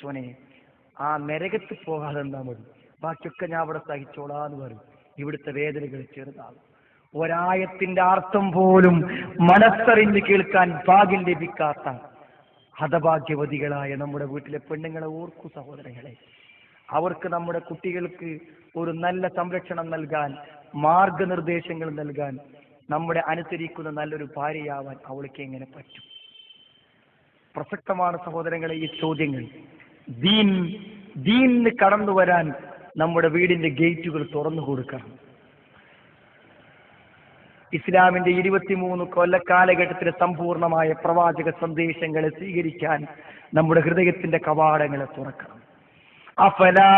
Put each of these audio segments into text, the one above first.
പടച്ചോനെ ആ നരകത്ത് പോകാതെ എന്നാ മതി, ബാക്കിയൊക്കെ ഞാൻ അവിടെ സഹിച്ചോളാന്ന് പറയും. ഇവിടുത്തെ വേദനകൾ ചെറുതാകും. ഒരായത്തിന്റെ അർത്ഥം പോലും മനസ്സറിഞ്ഞ് കേൾക്കാൻ ഭാഗ്യം ലഭിക്കാത്ത ഹതഭാഗ്യവതികളായ നമ്മുടെ വീട്ടിലെ പെണ്ണുങ്ങളെ ഓർക്കൂ സഹോദരങ്ങളെ. അവർക്ക് നമ്മുടെ കുട്ടികൾക്ക് ഒരു നല്ല സംരക്ഷണം നൽകാൻ, മാർഗനിർദ്ദേശങ്ങൾ നൽകാൻ, നമ്മുടെ അനുസരിക്കുന്ന നല്ലൊരു ഭാര്യയാവാൻ അവൾക്ക് എങ്ങനെ പറ്റും? പ്രസക്തമാണ് സഹോദരങ്ങളെ ഈ ചോദ്യങ്ങൾ. ദീനിന് കടന്നു വരാൻ നമ്മുടെ വീടിന്റെ ഗേറ്റുകൾ തുറന്നു കൊടുക്കണം. ഇസ്ലാമിന്റെ 23 കൊല്ലക്കാലഘട്ടത്തിലെ സമ്പൂർണമായ പ്രവാചക സന്ദേശങ്ങളെ സ്വീകരിക്കാൻ നമ്മുടെ ഹൃദയത്തിന്റെ കവാടങ്ങളെ തുറക്കണം. അഫലാ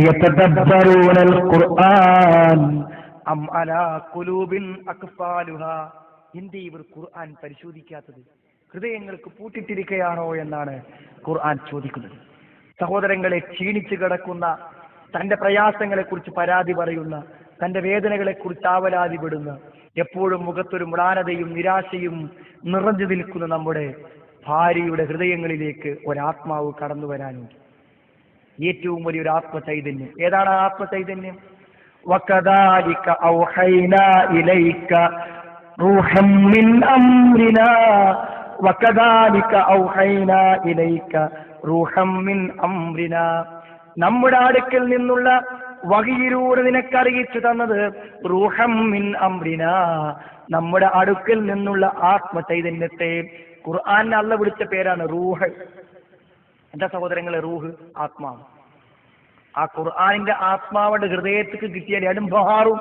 യതദബ്ബറൂനൽ ഖുർആൻ അം അലാ ഖുലൂബിൻ അഖ്ഫാലുഹാ. എന്തേ ഇവർ ഖുർആൻ പരിശോധിക്കാത്തത്? ഹൃദയങ്ങൾക്ക് പൂട്ടിട്ടിരിക്കുകയാണോ എന്നാണ് ഖുർആൻ ചോദിക്കുന്നത്. സഹോദരങ്ങളെ, ക്ഷീണിച്ചു കിടക്കുന്ന, തന്റെ പ്രയാസങ്ങളെ കുറിച്ച് പരാതി പറയുന്ന, തന്റെ വേദനകളെ കുറിച്ച് ആവലാതിപ്പെടുന്ന, എപ്പോഴും മുഖത്തൊരു മ്ലാനതയും നിരാശയും നിറഞ്ഞു നിൽക്കുന്ന നമ്മുടെ ഭാര്യയുടെ ഹൃദയങ്ങളിലേക്ക് ഒരാത്മാവ് കടന്നു വരാനുണ്ട്. ഏറ്റവും വലിയൊരു ആത്മചൈതന്യം. ഏതാണ് ആ ആത്മചൈതന്യം? വകദാലിക ഔഹൈനാ ഇലൈക റൂഹം മിൻ അംരിനാ, വകദാലിക ഔഹൈനാ ഇലൈക റൂഹം മിൻ അംരിനാ. നമ്മുടെ അടുക്കൽ നിന്നുള്ള വഹിയിലൂടെ നിനക്കറിയിച്ചു തന്നത് റൂഹം മിൻ അംരിനാ, നമ്മുടെ അടുക്കൽ നിന്നുള്ള ആത്മചൈതന്യത്തെ. ഖുർആൻ അള്ള വിളിച്ച പേരാണ് റൂഹ്. എന്താ സഹോദരങ്ങളെ റൂഹ്? ആത്മാവ്. ആ ഖുർആനിന്റെ ആത്മാവിന്റെ ഹൃദയത്തിക്ക് കിട്ടിയാൽ മാറും.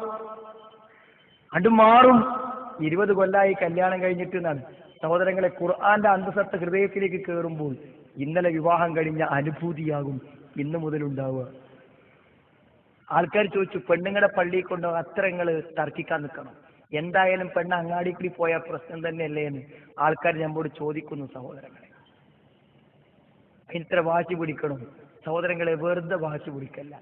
20 കൊല്ലായി കല്യാണം കഴിഞ്ഞിട്ട് എന്നാണ് സഹോദരങ്ങളെ. ഖുർആന്റെ അന്തസത്ത ഹൃദയത്തിലേക്ക് കയറുമ്പോൾ ഇന്നലെ വിവാഹം കഴിഞ്ഞ അനുഭൂതിയാകും ഇന്ന് മുതലുണ്ടാവുക. ആൾക്കാർ ചോദിച്ചു, പെണ്ണുങ്ങളുടെ പള്ളിയിൽ കൊണ്ടോ അത്രങ്ങൾ തർക്കിക്കാൻ നിൽക്കണം? എന്തായാലും പെണ്ണ് അങ്ങാടിക്കൂടി പോയ പ്രശ്നം തന്നെയല്ലേ എന്ന് ആൾക്കാർ നമ്മോട് ചോദിക്കുന്നു. സഹോദരങ്ങളെ, ഇത്ര വാശി പിടിക്കണം? സഹോദരങ്ങളെ, വെറുതെ വാശി പിടിക്കല്ല.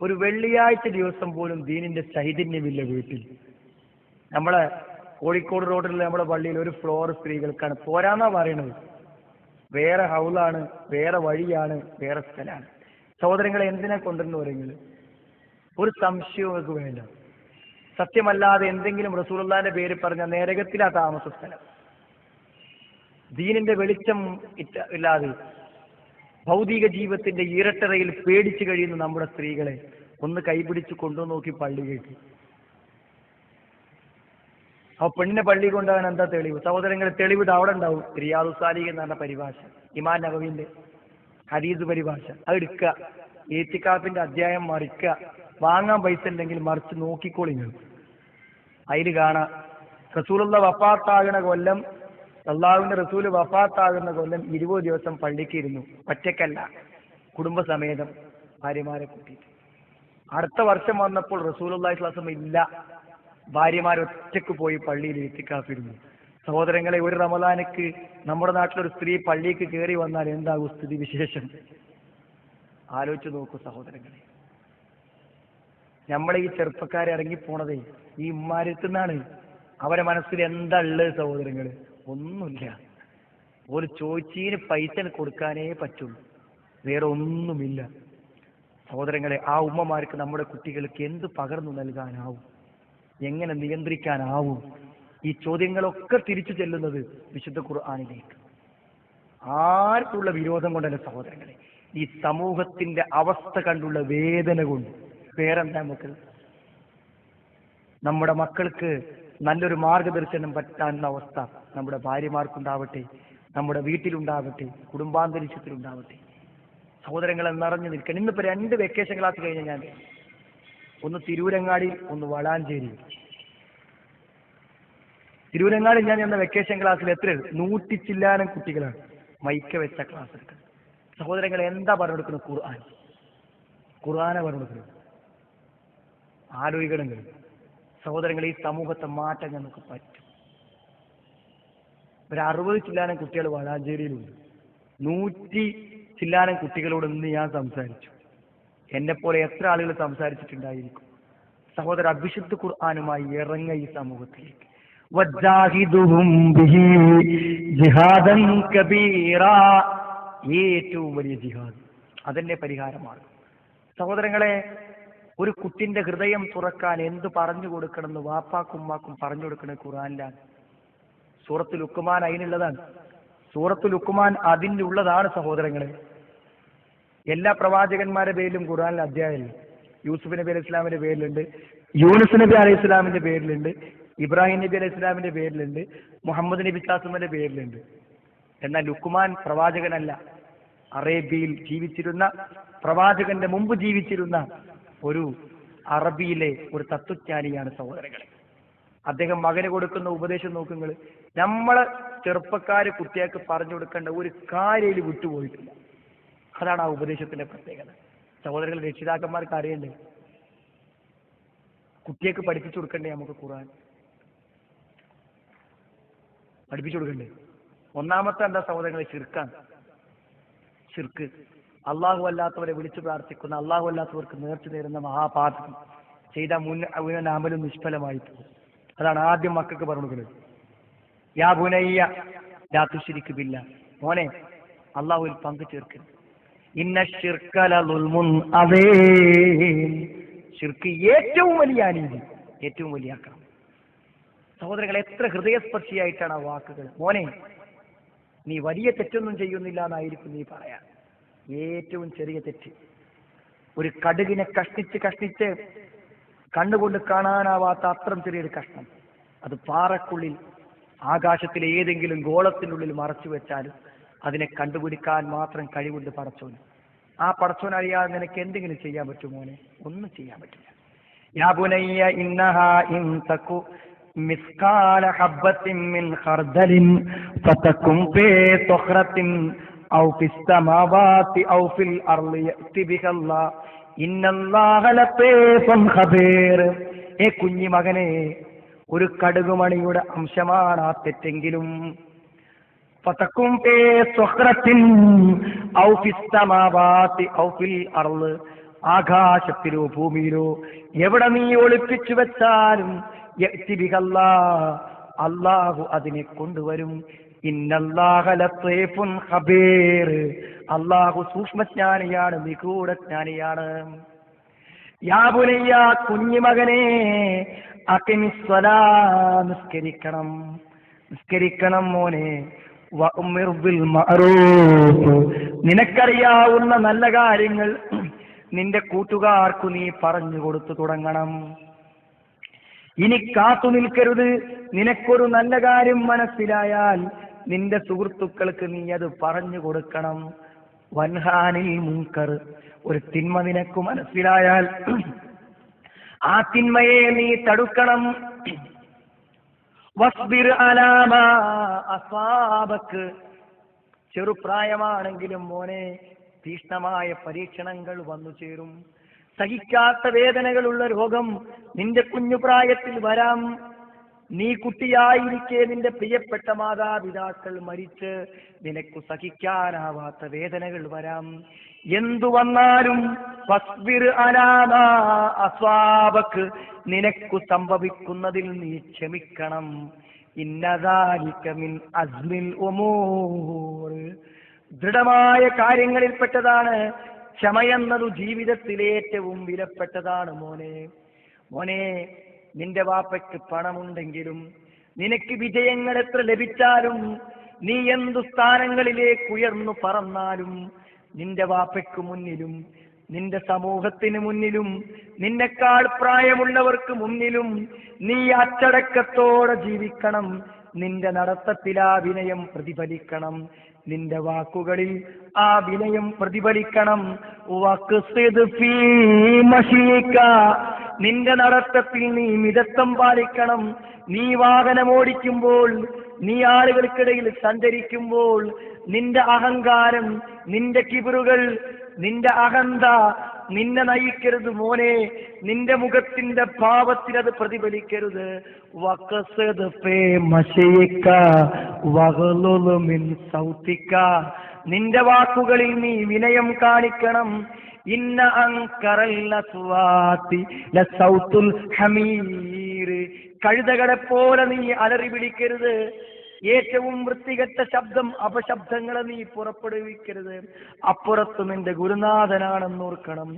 ഒരു വെള്ളിയാഴ്ച ദിവസം പോലും ദീനിന്റെ ചൈതന്യമില്ല വീട്ടിൽ. നമ്മളെ കോഴിക്കോട് റോഡിലുള്ള നമ്മുടെ പള്ളിയിൽ ഒരു ഫ്ലോർ സ്ത്രീകൾക്കാണ്. പോരാന്നാ പറയണത്. വേറെ ഹൗലാണ്, വേറെ വഴിയാണ്, വേറെ സ്ഥലമാണ്. സഹോദരങ്ങളെ, എന്തിനാ കൊണ്ടുവരുന്ന പറയുന്നത്? ഒരു സംശയവും നിങ്ങൾക്ക് വേണ്ട. സത്യമല്ലാതെ എന്തെങ്കിലും റസൂലുള്ളാഹിന്റെ പേര് പറഞ്ഞ നരകത്തിലാ താമസ സ്ഥലം. ദീനിന്റെ വെളിച്ചം ഇല്ലാതെ ഭൗതിക ജീവിതത്തിന്റെ ഇരട്ടറയിൽ പേടിച്ചു കഴിയുന്ന നമ്മുടെ സ്ത്രീകളെ ഒന്ന് കൈപിടിച്ച് കൊണ്ടുനോക്കി പള്ളി കയറ്റി. ആ പെണ്ണിനെ പള്ളി കൊണ്ടുപോകാൻ എന്താ തെളിവ്? സഹോദരങ്ങളെ, തെളിവ് അവിടെ ഉണ്ടാവും. റിയാദുസ് സാലിഹീൻ എന്ന് പറഞ്ഞ പരിഭാഷ, ഇമാം നവവിന്റെ ഹദീസ് പരിഭാഷ, അത് എടുക്കുക. ഈത്തിക്കാഫിന്റെ അധ്യായം മറിക്കുക. വാങ്ങാൻ പൈസ ഉണ്ടെങ്കിൽ മറിച്ച് നോക്കിക്കോളിങ്ങൾ. അതിൽ കാണാം, റസൂലുള്ള വഫാത്താകുന്ന കൊല്ലം, അള്ളാഹുവിന്റെ റസൂല് വഫാത്താകുന്ന കൊല്ലം 20 ദിവസം പള്ളിക്ക് ഇരുന്നു. ഒറ്റക്കല്ല, കുടുംബസമേതം ഭാര്യമാരെ കൂട്ടിയിട്ട്. അടുത്ത വർഷം വന്നപ്പോൾ റസൂലുള്ളാഹി സ്വല്ലല്ലാഹു അലൈഹി വസല്ലം ഇല്ല. ഭാര്യമാർ ഒറ്റക്ക് പോയി പള്ളിയിൽ ഇത്തിക്കാഫിരുന്നു. സഹോദരങ്ങളെ, ഒരു റമദാനക്ക് നമ്മുടെ നാട്ടിലൊരു സ്ത്രീ പള്ളിക്ക് കയറി വന്നാൽ എന്താകും സ്ഥിതി വിശേഷം? ആലോചിച്ച് നോക്കൂ സഹോദരങ്ങളെ. നമ്മളെ ഈ ചെറുപ്പക്കാരെ ഇറങ്ങിപ്പോണതേ ഈ ഉമ്മാരത്തുനിന്നാണ്. അവരെ മനസ്സിൽ എന്താ ഉള്ളത് സഹോദരങ്ങള്? ഒന്നുമില്ല. ഒരു ചോദിച്ചീന് പൈസ കൊടുക്കാനേ പറ്റുള്ളൂ, വേറെ ഒന്നുമില്ല. സഹോദരങ്ങളെ, ആ ഉമ്മമാർക്ക് നമ്മുടെ കുട്ടികൾക്ക് എന്ത് പകർന്നു നൽകാനാവും? എങ്ങനെ നിയന്ത്രിക്കാനാവും? ഈ ചോദ്യങ്ങളൊക്കെ തിരിച്ചു ചെല്ലുന്നത് വിശുദ്ധ ഖുർആനിലേക്ക്. ആർക്കുള്ള വിരോധം കൊണ്ടല്ല സഹോദരങ്ങളെ, ഈ സമൂഹത്തിന്റെ അവസ്ഥ കണ്ടുള്ള വേദന കൊണ്ട്. വേറെന്താ നമുക്ക്? നമ്മുടെ മക്കൾക്ക് നല്ലൊരു മാർഗദർശനം പറ്റാവുന്ന അവസ്ഥ നമ്മുടെ ഭാര്യമാർക്കുണ്ടാവട്ടെ, നമ്മുടെ വീട്ടിലുണ്ടാവട്ടെ, കുടുംബാന്തരീക്ഷത്തിലുണ്ടാവട്ടെ. സഹോദരങ്ങളെ, നിറഞ്ഞു നിൽക്കണം. ഇന്നിപ്പോ 2 വെക്കേഷൻ ക്ലാസ് കഴിഞ്ഞ ഞാൻ, ഒന്ന് തിരൂരങ്ങാടി, ഒന്ന് വളാഞ്ചേരി. തിരൂരങ്ങാടി ഞാൻ ചെന്ന വെക്കേഷൻ ക്ലാസ്സിൽ എത്ര 100 ചില്ലാനം കുട്ടികളാണ് മൈക്ക വെച്ച ക്ലാസ് എടുക്കുന്നത്. സഹോദരങ്ങളെ, എന്താ പറഞ്ഞു കൊടുക്കുന്നത്? ഖുർആനെ പറഞ്ഞു കൊടുക്കുന്നത്. ആലോചിക്കണമെങ്കിൽ സഹോദരങ്ങളെ, ഈ സമൂഹത്തെ മാറ്റാൻ നമുക്ക് പറ്റും. ഒരു 60 ചില്ലാനം കുട്ടികൾ വളാഞ്ചേരിയിലുണ്ട്. 100 ചില്ലാനം കുട്ടികളോട് ഇന്ന് ഞാൻ സംസാരിച്ചു. എന്നെ പോലെ എത്ര ആളുകൾ സംസാരിച്ചിട്ടുണ്ടായിരിക്കും? സഹോദര, അവിശുദ്ധ ഖുർആനുമായി ഇറങ്ങ ഈ സമൂഹത്തിലേക്ക്. വജാഹിദുഹും ബിഹി ജിഹാദൻ കബീറ. ഏറ്റവും വലിയ ജിഹാദ്. അതന്നെ പരിഹാരമാണ്. സഹോദരങ്ങളെ, ഒരു കുട്ടിന്റെ ഹൃദയം തുറക്കാൻ എന്ത് പറഞ്ഞു കൊടുക്കണമെന്ന് വാപ്പാക്കും ഉമ്മാക്കും പറഞ്ഞു കൊടുക്കുന്നത് ഖുർആനിലാണ്. സൂറത്തുൽ ലുഖ്മാൻ അതിനുള്ളതാണ്. സൂറത്തുൽ ലുഖ്മാൻ അതിൻ്റെ ഉള്ളതാണ് സഹോദരങ്ങളെ. എല്ലാ പ്രവാചകന്മാരുടെ പേരിലും ഖുർആനിൽ അധ്യായമില്ല. യൂസുഫ് നബി അലൈഹി ഇസ്ലാമിന്റെ പേരിലുണ്ട്, യൂനുസ് നബി അലൈഹി ഇസ്ലാമിന്റെ പേരിലുണ്ട്, ഇബ്രാഹിം നബി അലൈഹി ഇസ്ലാമിന്റെ പേരിലുണ്ട്, മുഹമ്മദ് നബി ഖാസിമിന്റെ പേരിലുണ്ട്. എന്നാൽ ലുഖ്മാൻ പ്രവാചകനല്ല. അറേബ്യയിൽ ജീവിച്ചിരുന്ന, പ്രവാചകന്റെ മുമ്പ് ജീവിച്ചിരുന്ന ഒരു അറബിയിലെ ഒരു തത്വജ്ഞാനിയാണ് സഹോദരങ്ങളെ. അദ്ദേഹം മകന് കൊടുക്കുന്ന ഉപദേശം നോക്കുങ്ങൾ. നമ്മളെ ചെറുപ്പക്കാര് കുട്ടികൾക്ക് പറഞ്ഞു കൊടുക്കേണ്ട ഒരു കാര്യം വിട്ടുപോയിട്ടില്ല. അതാണ് ആ ഉപദേശത്തിന്റെ പ്രത്യേകത. സഹോദരങ്ങൾ, രക്ഷിതാക്കന്മാർക്ക് അറിയണ്ടേ, കുട്ടികൾക്ക് പഠിപ്പിച്ചു കൊടുക്കണ്ടേ? നമുക്ക് ഖുർആൻ പഠിപ്പിച്ചു കൊടുക്കണ്ടേ? ഒന്നാമത്തെ എന്താ സഹോദരങ്ങളെ? ശിർക്കാണ്. ശിർക്ക്, അള്ളാഹു അല്ലാത്തവരെ വിളിച്ചു പ്രാർത്ഥിക്കുന്ന, അള്ളാഹു അല്ലാത്തവർക്ക് നേർച്ച നേരുന്ന മഹാപാതകം ചെയ്ത മുൻ അമലും നിഷ്ഫലമായി പോകും. അതാണ് ആദ്യം മക്കൾക്ക് പറഞ്ഞു കൊടുക്കുന്നത്. യാ ബുനയ്യ ലാ തുശ്രിക് ബില്ലാഹ്, മോനെ അള്ളാഹുവിൽ പങ്കു ചേർക്കരുത്. ഇന്ന ശിർക ലളുൽമുൻ അദീം, ശിർക്ക് ഏറ്റവും വലിയ അനീതി, ഏറ്റവും വലിയ അക്രമം. സഹോദരങ്ങൾ, എത്ര ഹൃദയസ്പർശിയായിട്ടാണ് ആ വാക്കുകൾ. മോനെ, നീ വലിയ തെറ്റൊന്നും ചെയ്യുന്നില്ല എന്നായിരിക്കും നീ പറയാൻ. ഏറ്റവും ചെറിയ തെറ്റ്, ഒരു കടുകിനെ കഷ്ണിച്ച് കണ്ണുകൊണ്ട് കാണാനാവാത്ത അത്രം ചെറിയൊരു കഷ്ണം, അത് പാറക്കുള്ളിൽ ആകാശത്തിലെ ഏതെങ്കിലും ഗോളത്തിനുള്ളിൽ മറച്ചു വെച്ചാലും അതിനെ കണ്ടുപിടിക്കാൻ മാത്രം കഴിവുണ്ട് പടച്ചോന്. ആ പടച്ചോൻ അറിയാതെ നിനക്ക് എന്തെങ്കിലും ചെയ്യാൻ പറ്റുമോ മോനെ? ഒന്നും ചെയ്യാൻ പറ്റില്ല. യാ ബുനയ്യ ഇന്നഹാ ഇൻ തകു മിസ്കാല ഹബ്ബത്തിൻ മിൻ ഖർദലിൻ ഫതകും ഫീ സുഖ്റത്തിൻ ഔ ഫിസ് സമാവാതി ഔ ഫിൽ അർളി യഅതി ബിഹല്ലാഹ് ഇന്നല്ലാഹ ലതീഫുൻ ഖബീർ. ഏ കുഞ്ഞി മകനെ, ഒരു കടുകുമണിയുടെ അംശമാണ് ആ തെറ്റെങ്കിലും ഫതകും ഫീ സുഖ്റത്തിൻ ഔ ഫിസ് സമാവാതി ഔ ഫിൽ അർള്, ആകാശത്തിലോ ഭൂമിയിലോ എവിടെ നീ ഒളിപ്പിച്ചു വെച്ചാലും യഅതി ബിഹല്ലാഹ്, അല്ലാഹു അതിനെ കൊണ്ടുവരും. ഇന്നല്ലാഹ ലതീഫുൻ ഖബീർ, അല്ലാഹു സൂക്ഷ്മജ്ഞാനിയാണ്, നിഗൂഢജ്ഞാനിയാണ്. യാ ബുനയ്യ, കുഞ്ഞിമകനെ, അഖിമിസ്സലാ, നിസ്കരിക്കണം, നിസ്കരിക്കണം മോനെ. വഅ്മിർ ബിൽ മഅറൂഫ്, നിനക്കറിയാവുന്ന നല്ല കാര്യങ്ങൾ നിന്റെ കൂട്ടുകാർക്കു നീ പറഞ്ഞു കൊടുത്തു തുടങ്ങണം. ഇനി കാത്തു നിൽക്കരുത്. നിനക്കൊരു നല്ല കാര്യം മനസ്സിലായാൽ നിന്റെ സുഹൃത്തുക്കൾക്ക് നീ അത് പറഞ്ഞു കൊടുക്കണം. വൻഹാനിൽ മുൻകർ, ഒരു തിന്മ നിനക്ക് മനസ്സിലായാൽ ആ തിന്മയെ നീ തടുക്കണം. വസ്ബിർ അലാ മാ അസാബക്, ചെറുപ്രായമാണെങ്കിലും മോനെ തീക്ഷ്ണമായ പരീക്ഷണങ്ങൾ വന്നു ചേരും. സഹിക്കാത്ത വേദനകളുള്ള രോഗം നിന്റെ കുഞ്ഞു പ്രായത്തിൽ വരാം. നീ കുട്ടിയായിരിക്കെ നിന്റെ പ്രിയപ്പെട്ട മാതാപിതാക്കൾ മരിച്ച് നിനക്ക് സഹിക്കാനാവാത്ത വേദനകൾ വരാം. എന്തു വന്നാലും ഫസ്ബിർ അലാ മാ അസ്വാബക്, നിനക്ക് സംഭവിക്കുന്നതിൽ നീ ക്ഷമിക്കണം. ഇന്നദാലിക മിൻ അസ്മിൽ ഉമൂർ, ദൃഢമായ കാര്യങ്ങളിൽപ്പെട്ടതാണ് ക്ഷമയെന്നതു. ജീവിതത്തിലെ ഏറ്റവും വിലപ്പെട്ടതാണ് മോനെ. മോനെ, നിന്റെ വാപ്പയ്ക്ക് പണമുണ്ടെങ്കിലും നിനക്ക് വിജയങ്ങൾ എത്ര ലഭിച്ചാലും നീ എന്തു സ്ഥാനങ്ങളിലേക്ക് ഉയർന്നു പറന്നാലും നിന്റെ വാപ്പയ്ക്ക് മുന്നിലും നിന്റെ സമൂഹത്തിന് മുന്നിലും നിന്നെക്കാൾ പ്രായമുള്ളവർക്ക് മുന്നിലും നീ അച്ചടക്കത്തോടെ ജീവിക്കണം. നിന്റെ നടത്തത്തിൽ ആ വിനയം പ്രതിഫലിക്കണം. നിന്റെ വാക്കുകളിൽ ആ വിനയം പ്രതിഫലിക്കണം. വഖ്സിദ് ഫീ മശീക, നിന്റെ നടത്തത്തിൽ നീ മിതത്വം പാലിക്കണം. നീ വാഹനമോടിക്കുമ്പോൾ, നീ ആളുകൾക്കിടയിൽ സഞ്ചരിക്കുമ്പോൾ നിന്റെ അഹങ്കാരം, നിന്റെ കിബറുകൾ, നിന്റെ അഹന്ത നിന്നെ നയിക്കരുത് മോനെ. നിന്റെ മുഖത്തിന്റെ ഭാവത്തിൽ അത് പ്രതിഫലിക്കരുത്. വഖ്സിദ് ഫീ മശീക വഗ്ളുൽ മിൻ സൗതിക, നിന്റെ വാക്കുകളിൽ നീ വിനയം കാണിക്കണം. ഇന്ന അൻകറൽ അസ്വാതി ലസൗതുൽ ഹമീർ, കഴുതകളെ പോലെ നീ അലറി വിളിക്കരുത്. ഏറ്റവും വൃത്തികെട്ട ശബ്ദം, അപശബ്ദങ്ങളെ നീ പുറപ്പെടുവിക്കരുത്. അപ്പുറത്ത് നിന്റെ ഗുരുനാഥനാണെന്നോർക്കണം,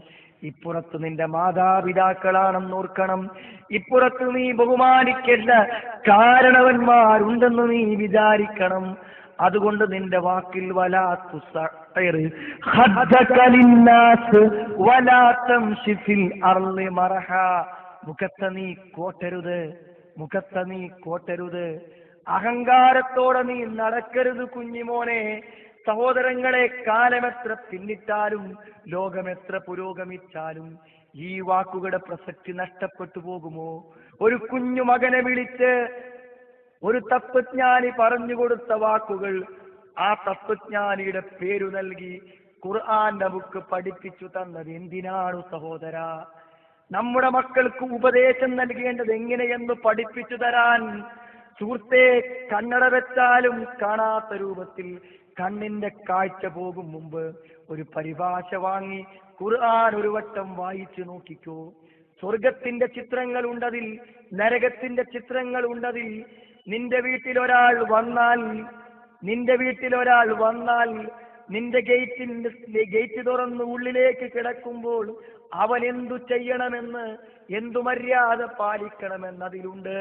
ഇപ്പുറത്ത് നിന്റെ മാതാപിതാക്കളാണെന്നോർക്കണം, ഇപ്പുറത്ത് നീ ബഹുമാനിക്കേണ്ട കാരണവന്മാരുണ്ടെന്ന് നീ വിചാരിക്കണം. അതുകൊണ്ട് നിന്റെ വാക്കിൽ മുഖത്തെ നീ കോട്ടരുത്, മുഖത്തെ നീ കോട്ടരുത്. അഹങ്കാരത്തോടെ നീ നടക്കരുത് കുഞ്ഞിമോനെ. സഹോദരങ്ങളെ, കാലമെത്ര പിന്നിട്ടാലും ലോകമെത്ര പുരോഗമിച്ചാലും ഈ വാക്കുകളുടെ പ്രസക്തി നഷ്ടപ്പെട്ടു പോകുമോ? ഒരു കുഞ്ഞു മകനെ വിളിച്ച് ഒരു തത്വജ്ഞാനി പറഞ്ഞുകൊടുത്ത വാക്കുകൾ, ആ തത്വജ്ഞാനിയുടെ പേരു നൽകി ഖുർആൻ നമുക്ക് പഠിപ്പിച്ചു തന്നത് എന്തിനാണ് സഹോദര? നമ്മുടെ മക്കൾക്ക് ഉപദേശം നൽകേണ്ടത് എങ്ങനെയെന്ന് പഠിപ്പിച്ചു തരാൻ. സുഹൃത്തെ, കണ്ണട വെച്ചാലും കാണാത്ത രൂപത്തിൽ കണ്ണിന്റെ കാഴ്ച പോകും മുമ്പ് ഒരു പരിഭാഷ വാങ്ങി ഖുർആൻ ഒരു വട്ടം വായിച്ചു നോക്കിക്കോ. സ്വർഗത്തിന്റെ ചിത്രങ്ങൾ ഉണ്ടതിൽ, നരകത്തിന്റെ ചിത്രങ്ങൾ ഉണ്ടതിൽ. നിന്റെ വീട്ടിൽ ഒരാൾ വന്നാൽ നിന്റെ ഗേറ്റ് തുറന്ന് ഉള്ളിലേക്ക് കിടക്കുമ്പോൾ അവൻ എന്തു ചെയ്യണമെന്ന്, എന്തു മര്യാദ പാലിക്കണമെന്നതിലുണ്ട്.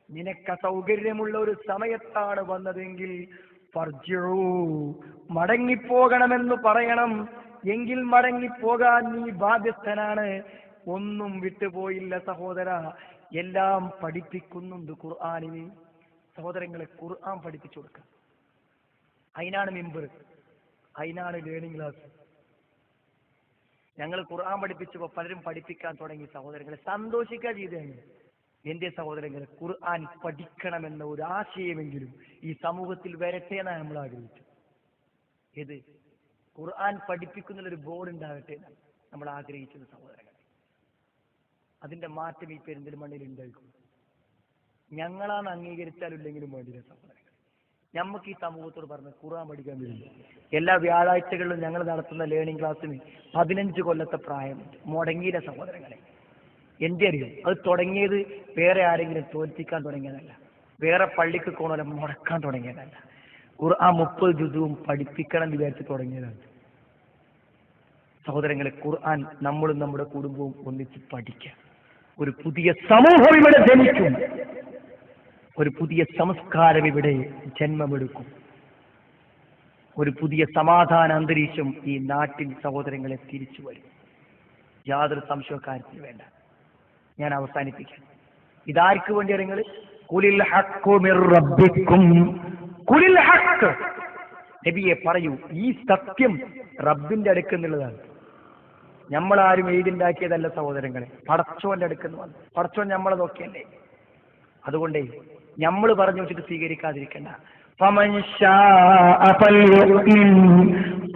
നിനക്ക് സൗകര്യമുള്ള ഒരു സമയത്താണ് വന്നതെങ്കിൽ മടങ്ങിപ്പോകണമെന്ന് പറയണം. എങ്കിൽ മടങ്ങിപ്പോകാൻ നീ ബാധ്യസ്ഥനാണ്. ഒന്നും വിട്ടുപോയില്ല സഹോദര, എല്ലാം പഠിപ്പിക്കുന്നുണ്ട് ഖുർആനിൽ. സഹോദരങ്ങളെ, ഖുർആൻ പഠിപ്പിച്ചു കൊടുക്കുക. അതിനാണ് മിമ്പർ, അതിനാണ് ലേണിംഗ് ക്ലാസ്. ഞങ്ങൾ ഖുർആൻ പഠിപ്പിച്ചപ്പോൾ പലരും പഠിപ്പിക്കാൻ തുടങ്ങി. സഹോദരങ്ങളെ, സന്തോഷിക്കുക ചെയ്തതാണ്. എന്റെ സഹോദരങ്ങളെ, ഖുർആൻ പഠിക്കണമെന്ന ഒരു ആശയമെങ്കിലും ഈ സമൂഹത്തിൽ വരട്ടെ എന്നാണ് നമ്മൾ ആഗ്രഹിച്ചു. ഏത് ഖുർആൻ പഠിപ്പിക്കുന്നൊരു ബോർഡ് ഉണ്ടാകട്ടെ എന്നാണ് നമ്മൾ ആഗ്രഹിച്ചത് സഹോദരങ്ങളെ. അതിന്റെ മാറ്റം ഈ പെരിന്തൽമണ്ണയിൽ ഉണ്ടായിരിക്കും. ഞങ്ങളാണ് അംഗീകരിച്ചാലില്ലെങ്കിലും വേണ്ടില്ല സഹോദരങ്ങൾ. നമുക്ക് ഈ സമൂഹത്തോട് പറഞ്ഞ് ഖുർആൻ പഠിക്കാൻ വേണ്ടി എല്ലാ വ്യാഴാഴ്ചകളിലും ഞങ്ങൾ നടത്തുന്ന ലേണിംഗ് ക്ലാസ്സിന് 15 കൊല്ലത്തെ പ്രായമുണ്ട്. മുടങ്ങിയില്ല സഹോദരങ്ങളെ. എന്റെ അറിയും അത് തുടങ്ങിയത് വേറെ ആരെങ്കിലും തോൽപ്പിക്കാൻ തുടങ്ങിയതല്ല, വേറെ പള്ളിക്ക് കോണല മുടക്കാൻ തുടങ്ങിയതല്ല. ഖുർആൻ 30 ജുസും പഠിപ്പിക്കണം വിചാരിച്ച് തുടങ്ങിയതാണ് സഹോദരങ്ങളെ. ഖുർആൻ നമ്മളും നമ്മുടെ കുടുംബവും ഒന്നിച്ച് പഠിക്കുക. ഒരു പുതിയ സമൂഹം ഇവിടെ ജനിക്കും, ഒരു പുതിയ സംസ്കാരം ഇവിടെ ജന്മമെടുക്കും, ഒരു പുതിയ സമാധാന അന്തരീക്ഷം ഈ നാട്ടിൽ സഹോദരങ്ങളെ തിരിച്ചു വരും. യാതൊരു സംശയക്കാര്യത്തിന് വേണ്ട. ഞാൻ അവസാനിപ്പിക്കാം. ഇതാർക്ക് വേണ്ടിയാണ് നിങ്ങൾ? ഖുലിൽ ഹഖ്ഖു മിർ റബ്ബിക്കും, ഖുലിൽ ഹഖ്. നബിയെ പറയൂ, ഈ സത്യം റബ്ബിന്റെ അടുക്കുന്നുള്ളതാണ്. നമ്മളാരും എഴുതിണ്ടാക്കിയതല്ല സഹോദരങ്ങളെ, പടച്ചോന്റെ അടുക്കുന്ന വന്നു. പടച്ചോൻ നമ്മളെ നോക്കിയല്ലേ. അതുകൊണ്ടേ നമ്മൾ പറഞ്ഞു വെച്ചിട്ട് സ്വീകരിക്കാതിരിക്കണ്ട. ഫമൻ ശാഅ ഫൽയുമിൻ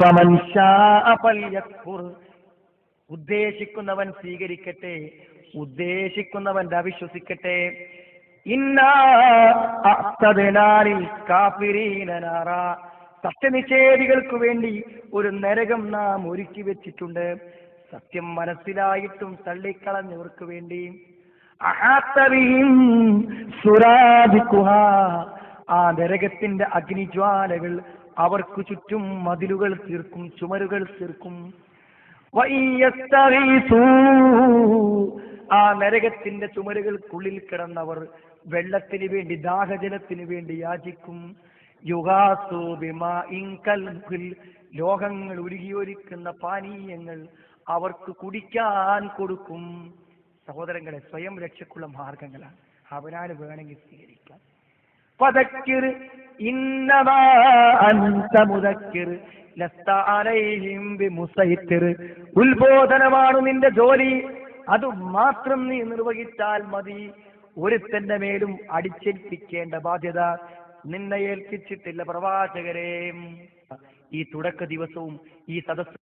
ഫമൻ ശാഅ ഫൽയക്ഫുർ. ഉദ്ദേശിക്കുന്നവൻ സ്വീകരിക്കട്ടെ, ഉദ്ദേശിക്കുന്നവൻ അവിശ്വസിക്കട്ടെ. ഇന്നാ അഅ്തദ്നാ ലിൽ കാഫിരീന നാറാ. സത്യനിഷേധികൾക്ക് വേണ്ടി ഒരു നരകം നാം ഒരുക്കി വെച്ചിട്ടുണ്ട്. സത്യം മനസ്സിലായിട്ടും തള്ളിക്കളഞ്ഞവർക്ക് വേണ്ടി. ആ നരകത്തിന്റെ അഗ്നിജ്വാലകൾ അവർക്ക് ചുറ്റും മതിലുകൾ തീർക്കും, ചുമരുകൾ തീർക്കും. ആ നരകത്തിന്റെ ചുമരുകൾക്കുള്ളിൽ കിടന്നവർ വെള്ളത്തിന് വേണ്ടി, ദാഹജലത്തിന് വേണ്ടി യാചിക്കും. ലോഹങ്ങൾ ഉരുകിയൊലിക്കുന്ന പാനീയങ്ങൾ അവർക്ക് കുടിക്കാൻ കൊടുക്കും. സഹോദരങ്ങളെ, സ്വയം രക്ഷക്കുള്ള മാർഗങ്ങളാണ്. അവനാണ് വേണമെങ്കിൽ സ്വീകരിക്കാം. ഫദക്കിർ ഇന്നമാ അൻത മുദക്കിർ ലസ്ത അലൈഹിം ബിമുസൈത്തിർ. ഉത്ബോധനമാണ് നിന്റെ ജോലി, അത് മാത്രം നീ നിർവഹിച്ചാൽ മതി. ഒരുത്തന്റെ മേലും അടിച്ചേൽപ്പിക്കേണ്ട ബാധ്യത നിന്നെ ഏൽപ്പിച്ചിട്ടില്ല പ്രവാചകരെ. ഈ തുടക്ക ദിവസവും ഈ സദസ്സ്